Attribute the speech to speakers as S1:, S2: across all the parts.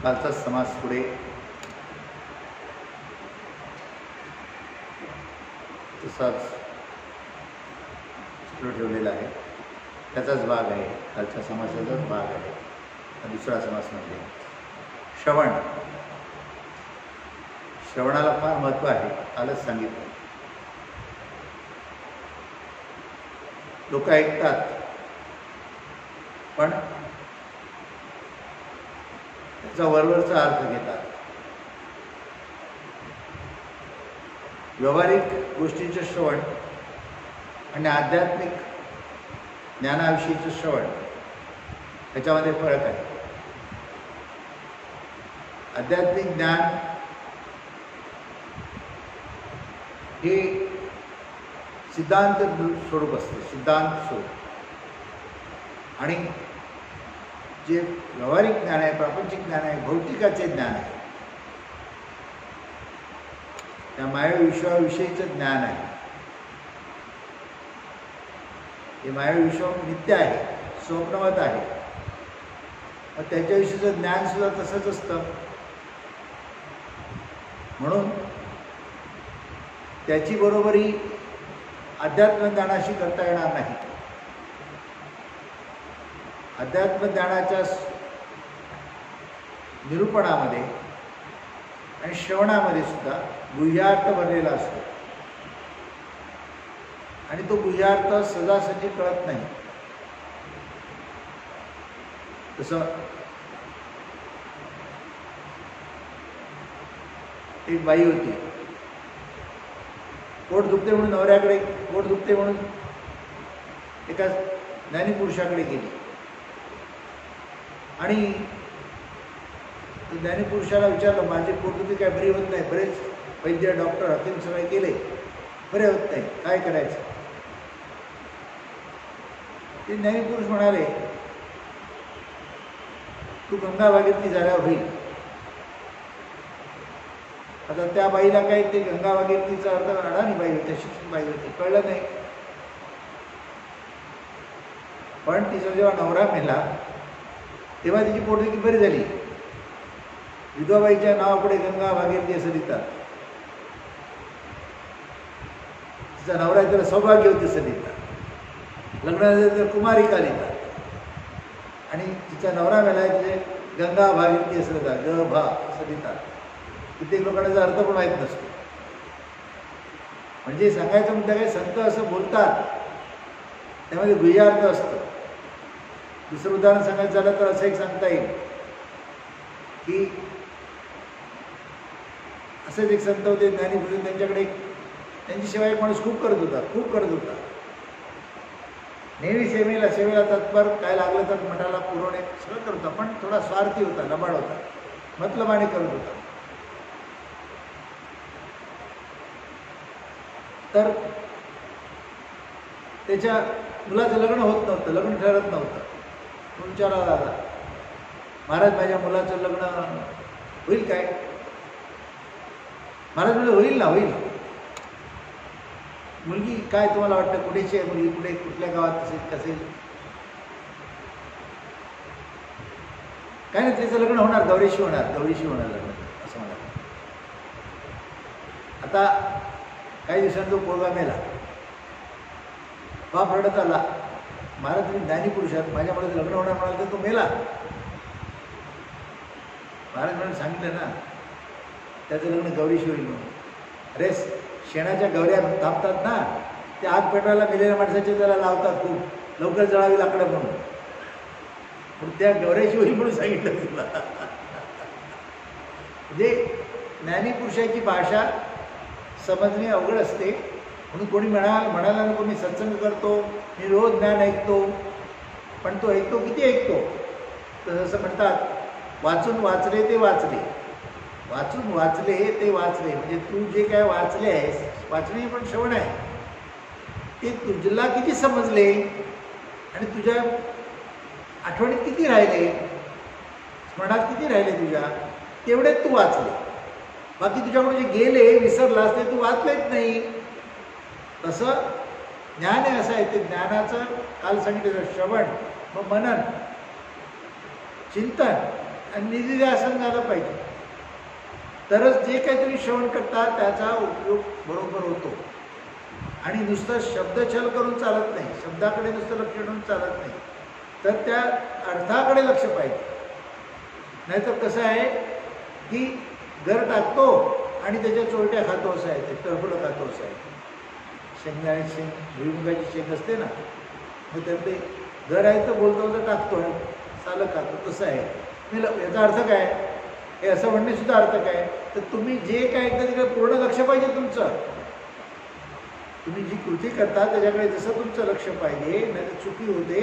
S1: कालचा समास पुढे तसाच चित्र ठेवलेला आहे, त्याचाच भाग आहे, कालच्या समासाचाच भाग आहे. दुसरा समास म्हणजे श्रवण. श्रवणाला फार महत्त्व आहे, कालच सांगितलं. लोक ऐकतात पण त्याचा वरवरचा अर्थ घेतात. व्यावहारिक गोष्टींचं श्रवण आणि आध्यात्मिक ज्ञानाविषयीचं श्रवण ह्याच्यामध्ये फरक आहे. आध्यात्मिक ज्ञान हे सिद्धांत स्वरूप असते, सिद्धांत स्वरूप. आणि जे व्यावहारिक ज्ञान आहे, प्रापंचिक ज्ञान आहे, भौतिकाचे ज्ञान आहे, त्या मायवी विश्वाविषयीचं ज्ञान आहे. हे मायवी विश्व नित्य आहे, स्वप्नवत आहे. मग त्याच्याविषयीचं ज्ञान सुद्धा तसंच असतं. म्हणून त्याची बरोबरी अध्यात्म ज्ञानाशी करता येणार नाही. अध्यात्म ज्ञानाच्या निरूपणामध्ये आणि श्रवणामध्ये सुद्धा गुह्यार्थ भरलेला असतो आणि तो गुह्यार्थ सहजासहजी कळत नाही. तसं एक बाई होती, पोट दुखते म्हणून नवऱ्याकडे, पोट दुखते म्हणून एका ज्ञानी पुरुषाकडे गेली आणि ज्ञानी पुरुषाला विचारलं, माझी पोटदुखी काय बरी होत नाही, बरेच वैद्य डॉक्टर हकीम सगळे केले, बरे होत नाही, काय करायचं? ते ज्ञानी पुरुष म्हणाले, तू गंगा भागीरथी झाल्यावर होईल. आता त्या बाईला काही ते गंगा भागीरथीचा अर्थ अडाणी बाई होती, शिक्षित बाई होती, कळलं नाही. पण तिचा जेव्हा नवरा मेला तेव्हा तिची पोटदुखी बरी झाली. विधवाबाईच्या नावापुढे गंगा भागीरथी असं लिहितात. तिचा नवरा त्याला सौभाग्यवती असं लिहितात. लग्नानंतर कुमारिका लिहितात आणि तिचा नवरा मेला तिथे गंगा भागीरथी असं लिहितात, ग भा असं लिहितात. कित्येक लोकांचा अर्थ पण माहीत नसतो. म्हणजे सांगायचं मुद्दा काय, संत असं बोलतात त्यामध्ये गुह्यार्थ असतं. दुसरं उदाहरण सांगायचं झालं तर असं एक सांगता येईल की असेच एक संत होते ज्ञानीपुरुष, त्यांच्याकडे त्यांची सेवा एक माणूस खूप करत होता. नेहमी सेवेला तत्पर, काय लागलं तर मठाला पुरवणे सगळं करत होता, पण थोडा स्वार्थी होता, लबाड होता, मतलबाने करत होता. तर त्याच्या मुलाचं लग्न होत नव्हतं, लग्न ठरत नव्हतं. तो विचारला, दादा महाराज माझ्या मुलाचं लग्न होईल काय? महाराज म्हणजे होईल ना, होईल. मुलगी काय तुम्हाला वाटतं, कुठेची आहे मुलगी, कुठे कुठल्या गावात असेल, कसेल? काय नाही, त्याचं लग्न होणार, गौरीशी होणार लग्न असं म्हणाल. आता काही दिवसांनी तो पोरगा मेला. बाप रडत आला, महाराज तुम्ही ज्ञानी पुरुष आहात, माझ्या मुलाचं लग्न होणार म्हणाल तर तो मेला. महाराज म्हणून सांगितलं ना त्याचं लग्न गौरीशी होईल म्हणून. अरे शेणाच्या गौऱ्या तापतात ना, ते आग पेटवायला मेलेल्या माणसाचे त्याला लावतात, खूप लवकर जळावी लाकडं म्हणून. पण त्या गौऱ्याशी होईल म्हणून सांगितलं तुला. म्हणजे ज्ञानी पुरुषाची भाषा समजणे अवघड असते. म्हणून कोणी म्हणाला नको मी सत्संग करतो, मी रोज ज्ञान ऐकतो, पण तो ऐकतो किती ऐकतो? तर जसं म्हणतात, वाचून वाचले ते वाचले, वाचून वाचले ते वाचले. म्हणजे तू जे काय वाचले आहेस, वाचणे पण श्रवण आहे. ते तुझला किती समजले आणि तुझ्या आठवणीत किती राहिले, स्मरणात किती राहिले तुझ्या, तेवढे तू वाचले. बाकी तुझ्याकडून जे गेले विसरलास ते तू वाचलेच नाही. तसं ज्ञान हे असं आहे, ते ज्ञानाचं काल सांगितलं श्रवण, मग मनन, चिंतन आणि निधिध्यासन झालं पाहिजे. तरच जे काही तुम्ही श्रवण करता त्याचा उपयोग बरोबर होतो. आणि नुसतं शब्दछल करून चालत नाही, शब्दाकडे नुसतं लक्ष ठेवून चालत नाही, तर त्या अर्थाकडे लक्ष पाहिजे. नाहीतर कसं आहे की घर टाकतो आणि त्याच्या चोरट्या खातो असं आहे, ते टरफलं खातो असं आहे. शेंगदाणे शेंग भुईमुगाची शेंग असते ना, मग तर ते घर आहे तर बोलतो तर टाकतो आणि सालं खातो, तसं आहे. मी याचा अर्थ काय, हे असं म्हणणेसुद्धा अर्थ काय, तर तुम्ही जे काय एकदा तिकडे पूर्ण लक्ष पाहिजे तुमचं. तुम्ही जी कृती करता त्याच्याकडे जसं तुमचं लक्ष पाहिजे, नाही तर चुकी होते,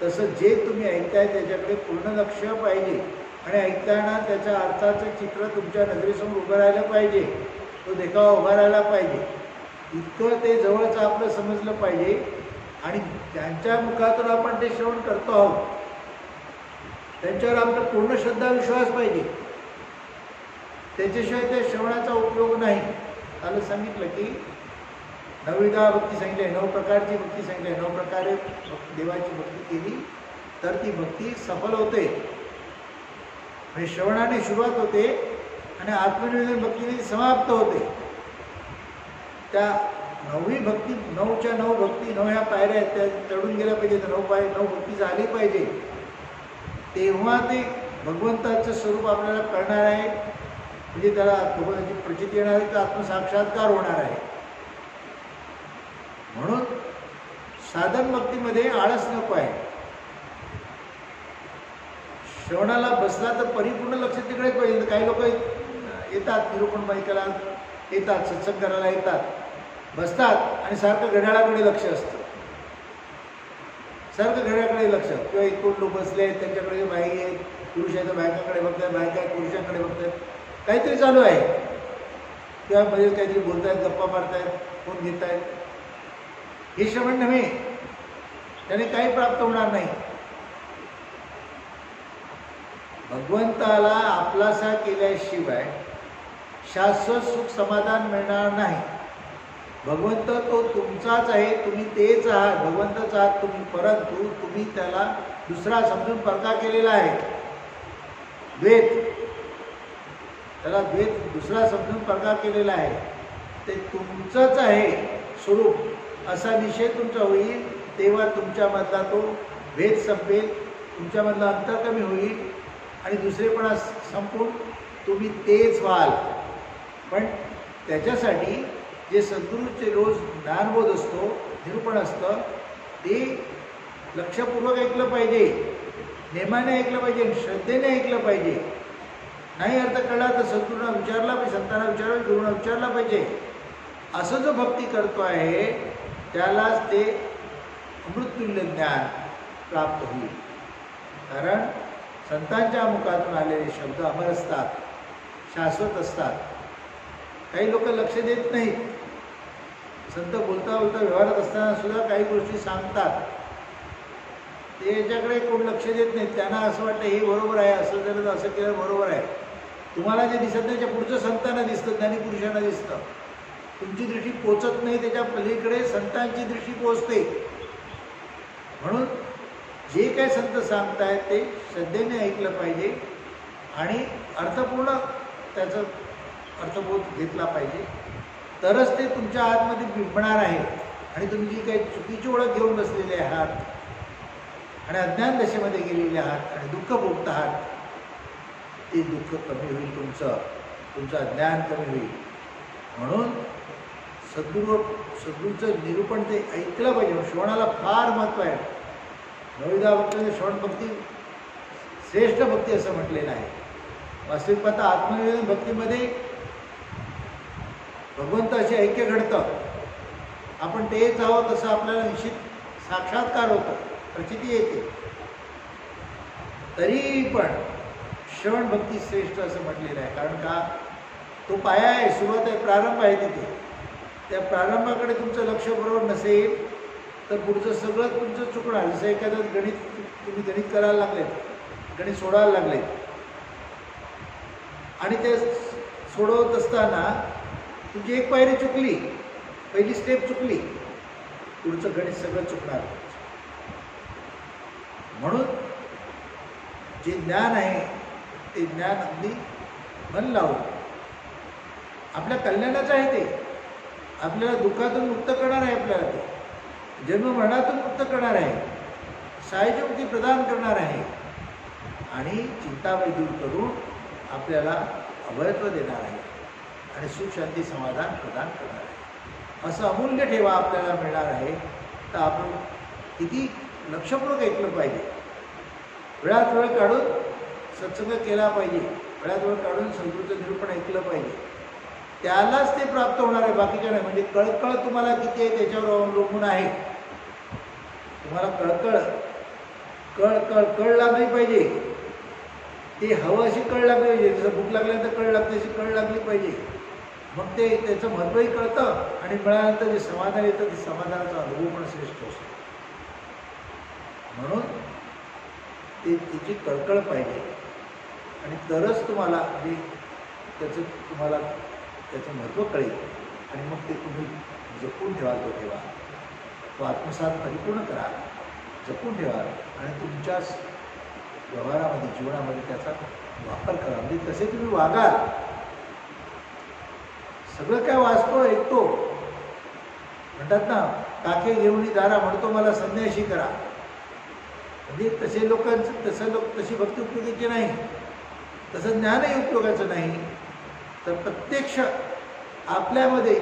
S1: तसं जे तुम्ही ऐकताय त्याच्याकडे पूर्ण लक्ष पाहिजे. आणि ऐकताना त्याच्या अर्थाचं चित्र तुमच्या नजरेसमोर उभं राहिलं पाहिजे, तो देखावा उभा राहिला पाहिजे. इतकं ते जवळचं आपलं समजलं पाहिजे. आणि त्यांच्या मुखातून आपण ते श्रवण करतो आहोत, त्यांच्यावर आपला पूर्ण श्रद्धा विश्वास पाहिजे. त्याच्याशिवाय त्या श्रवणाचा उपयोग नाही. त्याला सांगितलं की 9विधा भक्ती सांगितली आहे, 9 प्रकारची भक्ती सांगितली आहे. 9 प्रकारे देवाची भक्ती केली तर ती भक्ती सफल होते. म्हणजे श्रवणाने सुरुवात होते आणि आत्मनिवेदन भक्तीने समाप्त होते. त्या 9वी भक्ती, 9च्या 9 भक्ती, 9 ह्या पायऱ्या आहेत, त्या चढून गेल्या पाहिजे. 9 भक्ती झाली पाहिजे, तेव्हा ते भगवंताचं स्वरूप आपल्याला कळणार आहे. म्हणजे त्याला भगवंताची प्रचिती येणार आहे, तर आत्मसाक्षात्कार होणार आहे. म्हणून साधन भक्तीमध्ये आळस नको आहे. श्रवणाला बसला तर परिपूर्ण लक्ष तिकडेच पाहिजे. काही लोक येतात निरूपण माहितीला येतात, सत्संग करायला येतात, बसतात आणि सारखं घड्याळाकडे लक्ष असतं, सारखं घड्याळाकडे लक्ष. किंवा एक कोण लोक बसले आहेत त्यांच्याकडे बाई आहेत, पुरुष आहेत बायकांकडे बघतात, बायका पुरुषांकडे बघतात, काहीतरी चालू आहे. किंवा मध्ये काहीतरी बोलत आहेत, गप्पा मारतायत, फोन घेत आहेत. हे श्रवण नव्हे, त्याने काही प्राप्त होणार नाही. भगवंताला आपलासा केल्याशिवाय शाश्वत सुख समाधान मिळणार नाही. भगवंत तो तुमचाच आहे, तुम्ही तेच आहात, भगवंतच आहात तुम्ही. परंतु तुम्ही त्याला दुसरा समजून परका केलेला आहे, द्वैत. त्याला द्वैत दुसरा समजून परका केलेला आहे. ते तुमचंच आहे स्वरूप, असा निषेध तुमचा होईल. तेव्हा तुमच्यामधला तो भेद संपेल, तुमच्यामधलं अंतर कमी होईल आणि दुसरेपणा संपून तुम्ही तेच व्हाल. पण त्याच्यासाठी जे सद्गुरूचे रोज ज्ञानबोध असतो, निरूपण असतं, ते लक्षपूर्वक ऐकलं पाहिजे, नेमाने ऐकलं पाहिजे, श्रद्धेने ऐकलं पाहिजे. नाही अर्थ कळला तर सद्गुरूंना विचारला पाहिजे, संतांना विचारला, गुरुंना विचारला पाहिजे. असं जो भक्ती करतो आहे त्यालाच ते अमृततुल्य ज्ञान प्राप्त होईल. कारण संतांच्या मुखातून आलेले शब्द अमर असतात, शाश्वत असतात. काही लोक लक्ष देत नाहीत. संत बोलता बोलता व्यवहारात असताना सुद्धा काही गोष्टी सांगतात, ते याच्याकडे कोण लक्ष देत नाहीत. त्यांना असं वाटतं हे बरोबर आहे, असं झालं तर असं केलं बरोबर आहे. तुम्हाला जे दिसत नाही त्याच्या पुढचं संतांना दिसतं, ज्ञानीपुरुषांना दिसतं. तुमची दृष्टी पोचत नाही, त्याच्या पलीकडे संतांची दृष्टी पोचते. म्हणून जे काही संत सांगतायत ते श्रद्धेने ऐकलं पाहिजे आणि अर्थपूर्ण त्याचं अर्थबोध घेतला पाहिजे. तरच ते तुमच्या आतमध्ये बिंबणार आहे. आणि तुम्ही जी काही चुकीची ओळख घेऊन बसलेले आहात आणि अज्ञान दशेमध्ये गेलेले आहात आणि दुःख भोगत आहात, ते दुःख कमी होईल, तुमचं अज्ञान कमी होईल. म्हणून सद्गुरूचं निरूपण ते ऐकलं पाहिजे. श्रवणाला फार महत्त्व आहे. 9विधा भक्तीमध्ये श्रवण भक्ती श्रेष्ठ भक्ती असं म्हटलेलं आहे. वास्तविक पाहता आत्मनिवेदन भक्तीमध्ये भगवंताचे ऐक्य घडतं. आपण तेच आहोत असं आपल्याला निश्चित साक्षात्कार होतो, प्रचिती येते. तरी पण श्रवण भक्ती श्रेष्ठ असं म्हटलेलं आहे. कारण का, तो पाया आहे, सुरुवात आहे, प्रारंभ आहे तिथे. त्या प्रारंभाकडे तुमचं लक्ष बरोबर नसेल तर पुढचं सगळं तुमचं चुकणार. जसं एखादं गणित तुम्ही गणित करायला लागले, गणित सोडवायला लागले आणि ते सोडवत असताना तुमची एक पायरी चुकली, पहिली स्टेप चुकली, पुढचं गणित सगळं चुकणार. म्हणून जे ज्ञान आहे ते ज्ञान अगदी मन लावून आपल्या कल्याणाचं आहे, ते आपल्याला दुःखातून मुक्त करणार आहे, आपल्याला ते जन्ममरणातून मुक्त करणार आहे, सायुज्य मुक्ती प्रदान करणार आहे आणि चिंतामय दूर करून आपल्याला अभयत्व देणार आहे आणि सुख शांती समाधान प्रदान करणार आहे. असं अमूल्य ठेवा आपल्याला मिळणार आहे. तर आपण किती लक्षपूर्वक ऐकलं पाहिजे, वेळात वेळ काढून सत्संग केला पाहिजे, वेळात वेळ काढून सद्गुरूचं निरूपण ऐकलं पाहिजे, त्यालाच ते प्राप्त होणार आहे, बाकीच्या नाही. म्हणजे कळकळ तुम्हाला किती आहे त्याच्यावर अवलंबून आहे. तुम्हाला कळकळ कळ कळ कळ लागली पाहिजे, ते हवं अशी कळ लागली पाहिजे. जसं भूक लागल्यानंतर कळ लागते अशी कळ लागली पाहिजे, मग ते त्याचं महत्त्वही कळतं आणि मिळाल्यानंतर जे समाधान येतं ते समाधानाचा अनुभव पण श्रेष्ठ असतो. म्हणून ते तिची कळकळ पाहिजे आणि तरच तुम्हाला म्हणजे तुम्हाला त्याचं महत्त्व कळेल आणि मग ते तुम्ही जपून ठेवा, तो आत्मसात परिपूर्ण करा, जपून ठेवा आणि तुमच्या व्यवहारामध्ये जीवनामध्ये त्याचा वापर करा. म्हणजे तसे तुम्ही वागाल. सगळं काय वाचतो ऐकतो, म्हणतात ना काके घेऊन दारा म्हणतो मला संन्याशी करा. म्हणजे तसे लोकांचं तशी भक्ती उपयोगाची नाही, तसं ज्ञानही उपयोगाचं नाही. तर प्रत्यक्ष आपल्यामध्ये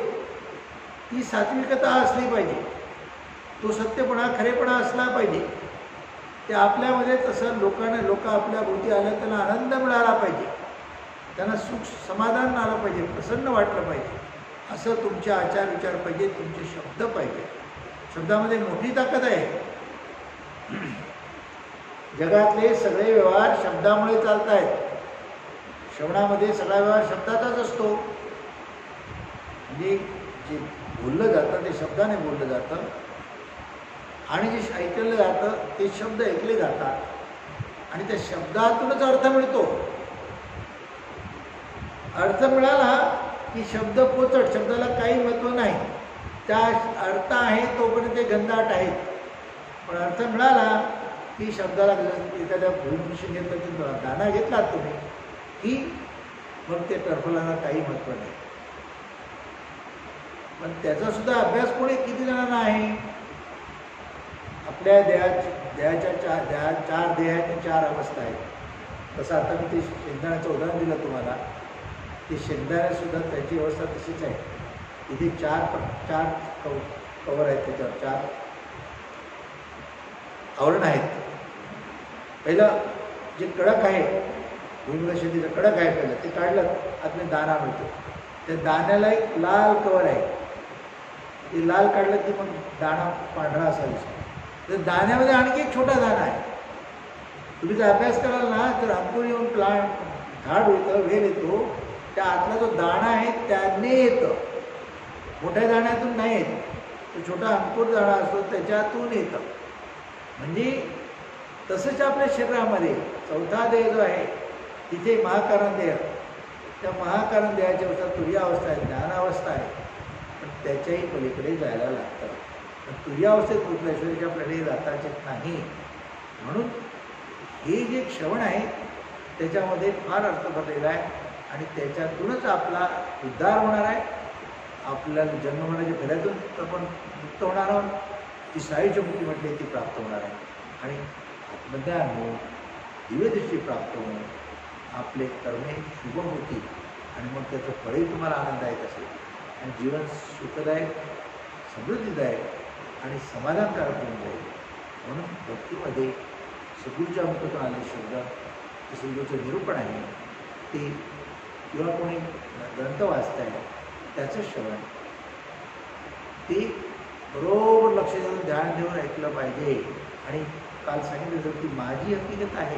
S1: ती सात्विकता असली पाहिजे, तो सत्यपणा खरेपणा असला पाहिजे. ते आपल्यामध्ये तसं लोक आपल्या भोवती आलं त्यांना आनंद मिळाला पाहिजे, त्यांना सुख समाधान आलं पाहिजे, प्रसन्न वाटलं पाहिजे. असं तुमचे आचार विचार पाहिजे, तुमचे शब्द पाहिजे. शब्दामध्ये मोठी ताकद आहे. जगातले सगळे व्यवहार शब्दामुळे चालत आहेत. श्रवणामध्ये सगळा व्यवहार शब्दाचाच असतो. म्हणजे जे बोललं जातं ते शब्दाने बोललं जातं आणि जे ऐकलं जातं ते शब्द ऐकले जातात आणि त्या शब्दातूनच अर्थ मिळतो. अर्थ मिळाला की शब्द पोचट, शब्दाला काही महत्त्व नाही. त्या अर्थ आहे तोपर्यंत ते गंधाट आहेत, पण अर्थ मिळाला की शब्दाला एखाद्या भूमिशी घेतलं की दाना घेतलात तुम्ही की मग ते टरफलाला काही महत्त्व नाही. पण त्याचासुद्धा अभ्यास कोणी किती जणांना आहे? आपल्या देहाच्या चार देहाच्या चार अवस्था आहेत. तसं आता मी ते शेंगदाण्याचं उदाहरण दिलं तुम्हाला, ते शेंगदाण्यासुद्धा त्याची अवस्था तशीच आहे. इथे चार कवर आहेत, त्याच्यावर 4 आवरण आहेत. पहिलं जे कडक आहे, भुईमुगा शेतीचं कडक आहे, पहिलं ते काढलं आतले दाणा मिळतो. त्या दाण्याला एक लाल कवर आहे, ते लाल काढलं की मग दाणा पांढरा असा दिसतो. तर दाण्यामध्ये आणखी एक छोटा दाणा आहे. तुम्ही जर अभ्यास कराल ना तर अंकुर येऊन प्लांट झाड होतं, वेल येतो, त्या आतला जो दाणा आहे त्याने येतं, मोठ्या दाण्यातून नाही येत. तो छोटा अंकुर दाणा असतो त्याच्यातून येतं. म्हणजे तसंच आपल्या शरीरामध्ये चौथा देह जो आहे तिथे महाकारण देह, त्या महाकारण देहाच्या अवस्था तुर्यावस्था आहे, ज्ञानावस्था आहे, पण त्याच्याही पलीकडे जायला लागतं. पण तुर्यावस्थेत पोचल्याशिवाय आपल्याकडे जाताच येत नाही. म्हणून हे जे श्रवण आहे त्याच्यामध्ये फार अर्थ भरलेला आहे आणि त्याच्यातूनच आपला उद्धार होणार आहे. आपल्याला जन्ममरणाच्या भेड्यातून आपण मुक्त होणार आहोत. ती सायुज्य मुक्ती म्हटली ती प्राप्त होणार आहे आणि आत्मज्ञान होऊन दिव्यदृष्टी प्राप्त होऊन आपले कर्मे शुभ होतील आणि मग त्याचं फळही तुम्हाला आनंददायक असेल आणि जीवन सुखदायक, समृद्धीदायक आणि समाधानकारक होऊन जाईल. म्हणून भक्तीमध्ये सद्गुरूच्या मुखातून आले शब्द, ते सद्गुरूचं निरूपण आहे ते, किंवा कोणी ग्रंथ वाचत आहे त्याचं श्रवण ते बरोबर लक्ष देऊन ध्यान देऊन ऐकलं पाहिजे. आणि काल सांगितलं होतं की माझी हकीकत आहे,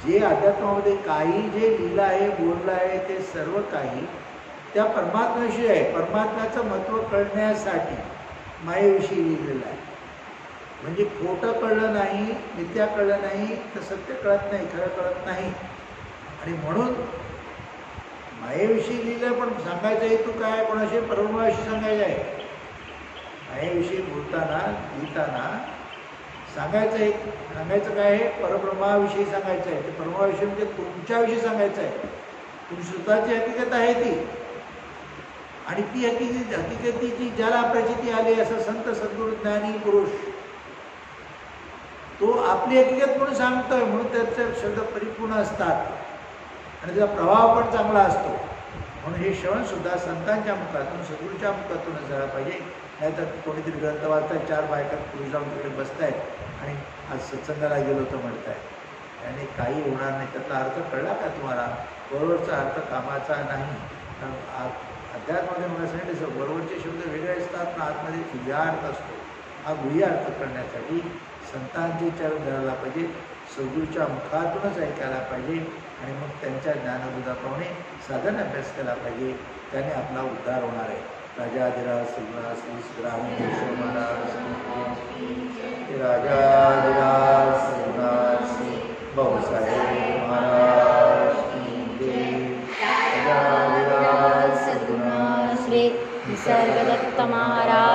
S1: जे अध्यात्मामध्ये काही जे लिहिलं आहे, बोललं आहे ते सर्व काही त्या परमात्म्याविषयी आहे. परमात्म्याचं महत्त्व कळण्यासाठी मायेविषयी लिहिलेलं आहे. म्हणजे खोटं कळलं नाही, मिथ्या कळलं नाही तर सत्य कळत नाही, खरं कळत नाही. आणि म्हणून मायेविषयी लिहिलं, पण सांगायचा हेतू काय? कोणाशी? परब्रह्माविषयी सांगायचं आहे. मायेविषयी बोलताना लिहिताना सांगायचं काय आहे? परब्रह्माविषयी सांगायचं आहे. ते परब्रह्माविषयी म्हणजे तुमच्याविषयी सांगायचं आहे. तुमची स्वतःची हकीकत आहे ती, आणि ती हकीकतीची ज्याला प्रचिती आली असं संत सद्गुरू ज्ञानी पुरुष, तो आपली हकीकत म्हणून सांगतोय, म्हणून त्याचे शब्द परिपूर्ण असतात आणि त्याचा प्रभाव पण चांगला असतो. म्हणून हे श्रवण सुद्धा संतांच्या मुखातून, सद्गुरूच्या मुखातूनच झाला पाहिजे. नाहीतर कोणीतरी ग्रंथ वाचताय, 4 बायका पुरुष जाऊन तिकडे बसतायत आणि आज सत्संगाला गेलो तर म्हणताय, त्याने काही होणार नाही. त्यातला अर्थ कळला का तुम्हाला? बरोबरचा अर्थ कामाचा नाही. अध्यात्मामध्ये मला सांगितलं बरोबरचे शब्द वेगळे असतात ना, आतमध्ये गुह्य अर्थ असतो. हा गुह्य अर्थ करण्यासाठी संतांचे चरण धरायला पाहिजे, सद्गुरूच्या मुखातूनच ऐकायला पाहिजे आणि मग त्यांच्या ज्ञानबोधाप्रमाणे साधन अभ्यास केला पाहिजे. त्याने आपला उद्धार होणार आहे. राजाधिराज सद्गुरू श्री सिद्धरामेश्वर महाराज, राजाधिराज सद्गुरू श्री भाऊसाहेब महाराज की, राजाधिराज सद्गुरू श्री निसर्गदत्त महाराज